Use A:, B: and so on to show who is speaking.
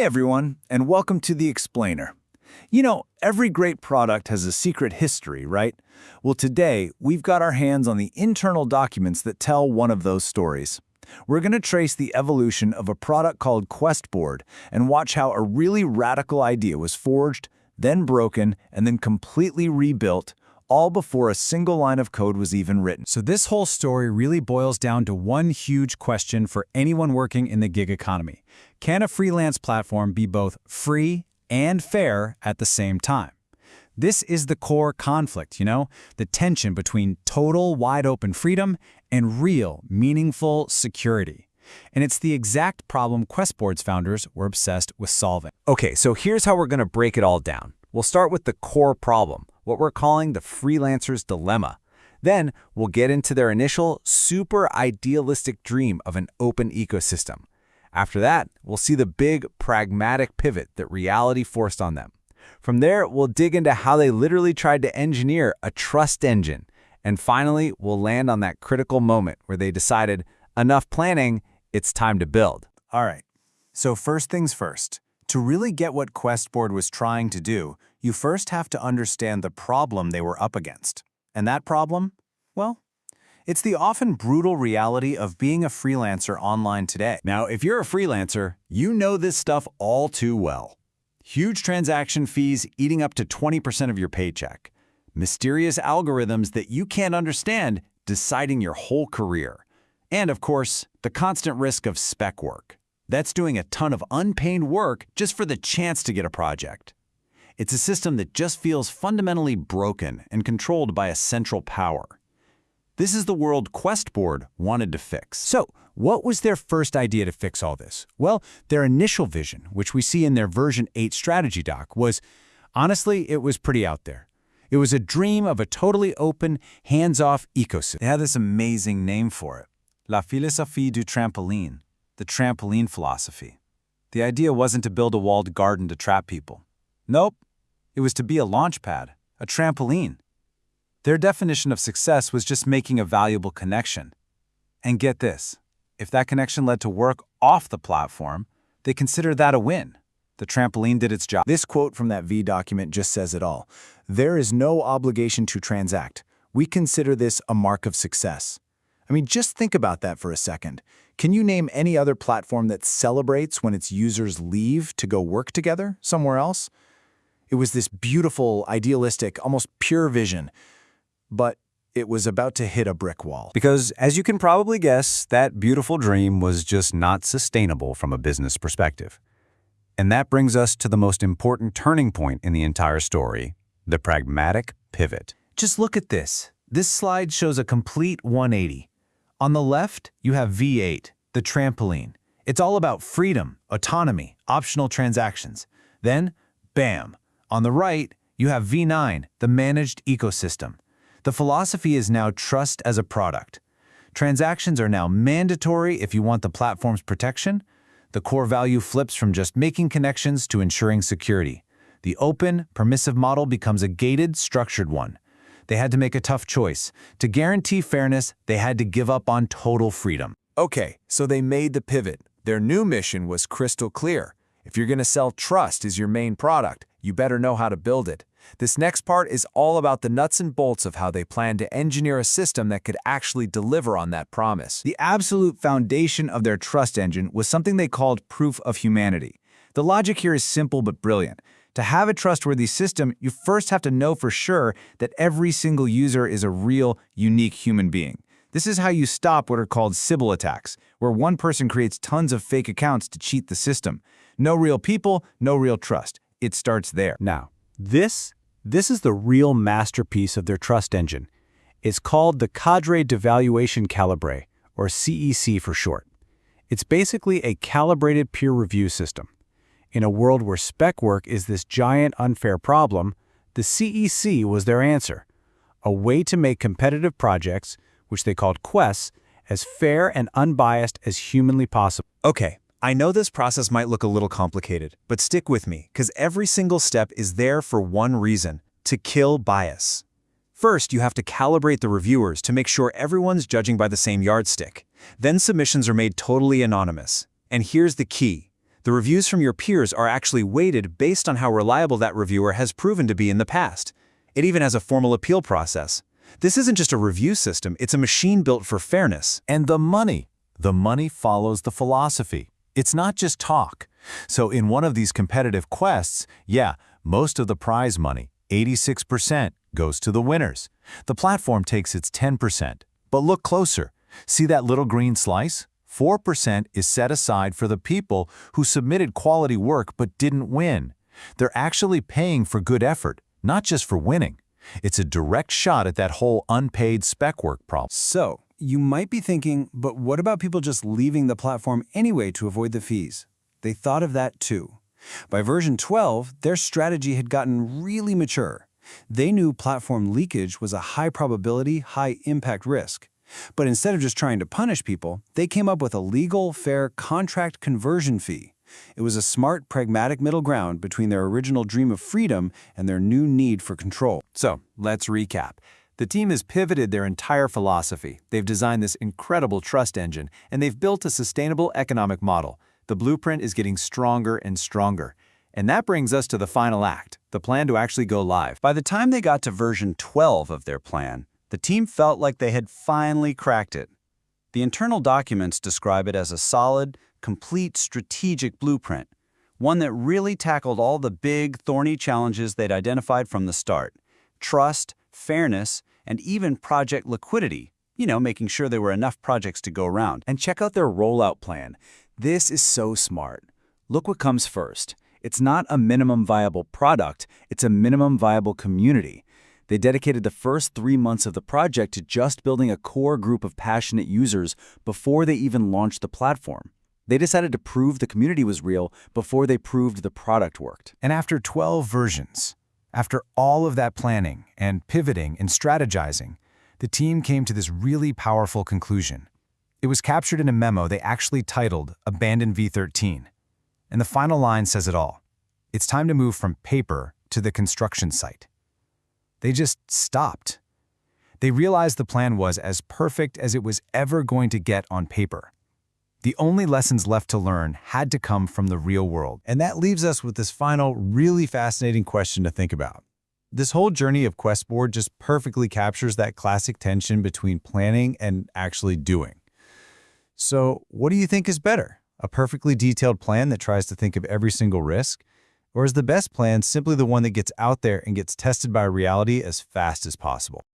A: Hey everyone, and welcome to The Explainer. You know, every great product has a secret history, right? Well, today, we've got our hands on the internal documents that tell one of those stories. We're going to trace the evolution of a product called QuestBoard and watch how a really radical idea was forged, then broken, and then completely rebuilt, all before a single line of code was even written.
B: So this whole story really boils down to one huge question for anyone working in the gig economy. Can a freelance platform be both free and fair at the same time? This is the core conflict, the tension between total wide-open freedom and real, meaningful security. And it's the exact problem QuestBoard's founders were obsessed with solving.
C: Okay, so here's how we're going to break it all down. We'll start with the core problem, what we're calling the freelancer's dilemma. Then we'll get into their initial, super idealistic dream of an open ecosystem. After that, we'll see the big, pragmatic pivot that reality forced on them. From there, we'll dig into how they literally tried to engineer a trust engine. And finally, we'll land on that critical moment where they decided, enough planning, it's time to build.
A: All right, so first things first. To really get what QuestBoard was trying to do, you first have to understand the problem they were up against. And that problem? Well, it's the often brutal reality of being a freelancer online today.
B: Now, if you're a freelancer, you know this stuff all too well. Huge transaction fees eating up to 20% of your paycheck. Mysterious algorithms that you can't understand deciding your whole career. And of course, the constant risk of spec work. That's doing a ton of unpaid work just for the chance to get a project. It's a system that just feels fundamentally broken and controlled by a central power. This is the world QuestBoard wanted to fix.
D: So, what was their first idea to fix all this? Well, their initial vision, which we see in their version 8 strategy doc, honestly, it was pretty out there. It was a dream of a totally open, hands-off ecosystem.
A: They had this amazing name for it, La philosophie du trampoline, the trampoline philosophy. The idea wasn't to build a walled garden to trap people. Nope, it was to be a launch pad, a trampoline. Their definition of success was just making a valuable connection. And get this, if that connection led to work off the platform, they considered that a win. The trampoline did its job. This quote from that V document just says it all. There is no obligation to transact. We consider this a mark of success. I mean, just think about that for a second. Can you name any other platform that celebrates when its users leave to go work together somewhere else? It was this beautiful, idealistic, almost pure vision. But it was about to hit a brick wall.
C: Because, as you can probably guess, that beautiful dream was just not sustainable from a business perspective. And that brings us to the most important turning point in the entire story, the pragmatic pivot.
A: Just look at this. This slide shows a complete 180. On the left, you have V8, the trampoline. It's all about freedom, autonomy, optional transactions. Then, bam, on the right, you have V9, the managed ecosystem. The philosophy is now trust as a product. Transactions are now mandatory if you want the platform's protection. The core value flips from just making connections to ensuring security. The open, permissive model becomes a gated, structured one. They had to make a tough choice. To guarantee fairness, they had to give up on total freedom. Okay, so they made the pivot. Their new mission was crystal clear. If you're going to sell trust as your main product, you better know how to build it. This next part is all about the nuts and bolts of how they plan to engineer a system that could actually deliver on that promise. The absolute foundation of their trust engine was something they called proof of humanity. The logic here is simple but brilliant. To have a trustworthy system, you first have to know for sure that every single user is a real, unique human being. This is how you stop what are called Sybil attacks, where one person creates tons of fake accounts to cheat the system. No real people, no real trust. It starts there.
D: Now, this is the real masterpiece of their trust engine. It's called the Cadre d'Evaluation Calibre, or CEC for short. It's basically a calibrated peer review system. In a world where spec work is this giant unfair problem, the CEC was their answer, a way to make competitive projects, which they called quests, as fair and unbiased as humanly possible.
A: Okay, I know this process might look a little complicated, but stick with me, because every single step is there for one reason: to kill bias. First, you have to calibrate the reviewers to make sure everyone's judging by the same yardstick. Then submissions are made totally anonymous. And here's the key.
C: The reviews from your peers are actually weighted based on how reliable that reviewer has proven to be in the past. It even has a formal appeal process. This isn't just a review system, it's a machine built for fairness.
A: And the money. The money follows the philosophy. It's not just talk. So in one of these competitive quests, yeah, most of the prize money, 86%, goes to the winners. The platform takes its 10%. But look closer. See that little green slice? 4% is set aside for the people who submitted quality work but didn't win. They're actually paying for good effort, not just for winning. It's a direct shot at that whole unpaid spec work problem.
D: So, you might be thinking, but what about people just leaving the platform anyway to avoid the fees? They thought of that too. By version 12, their strategy had gotten really mature. They knew platform leakage was a high probability, high impact risk. But instead of just trying to punish people, they came up with a legal, fair contract conversion fee. It was a smart, pragmatic middle ground between their original dream of freedom and their new need for control.
C: So, let's recap. The team has pivoted their entire philosophy. They've designed this incredible trust engine, and they've built a sustainable economic model. The blueprint is getting stronger and stronger. And that brings us to the final act, the plan to actually go live. By the time they got to version 12 of their plan, the team felt like they had finally cracked it. The internal documents describe it as a solid, complete strategic blueprint, one that really tackled all the big, thorny challenges they'd identified from the start. Trust, fairness, and even project liquidity, making sure there were enough projects to go around. And check out their rollout plan. This is so smart. Look what comes first. It's not a minimum viable product, it's a minimum viable community. They dedicated the first 3 months of the project to just building a core group of passionate users before they even launched the platform. They decided to prove the community was real before they proved the product worked.
A: And after 12 versions, after all of that planning and pivoting and strategizing, the team came to this really powerful conclusion. It was captured in a memo they actually titled Abandon V13. And the final line says it all. It's time to move from paper to the construction site. They just stopped. They realized the plan was as perfect as it was ever going to get on paper. The only lessons left to learn had to come from the real world. And that leaves us with this final, really fascinating question to think about. This whole journey of QuestBoard just perfectly captures that classic tension between planning and actually doing. So, what do you think is better? A perfectly detailed plan that tries to think of every single risk? Or is the best plan simply the one that gets out there and gets tested by reality as fast as possible?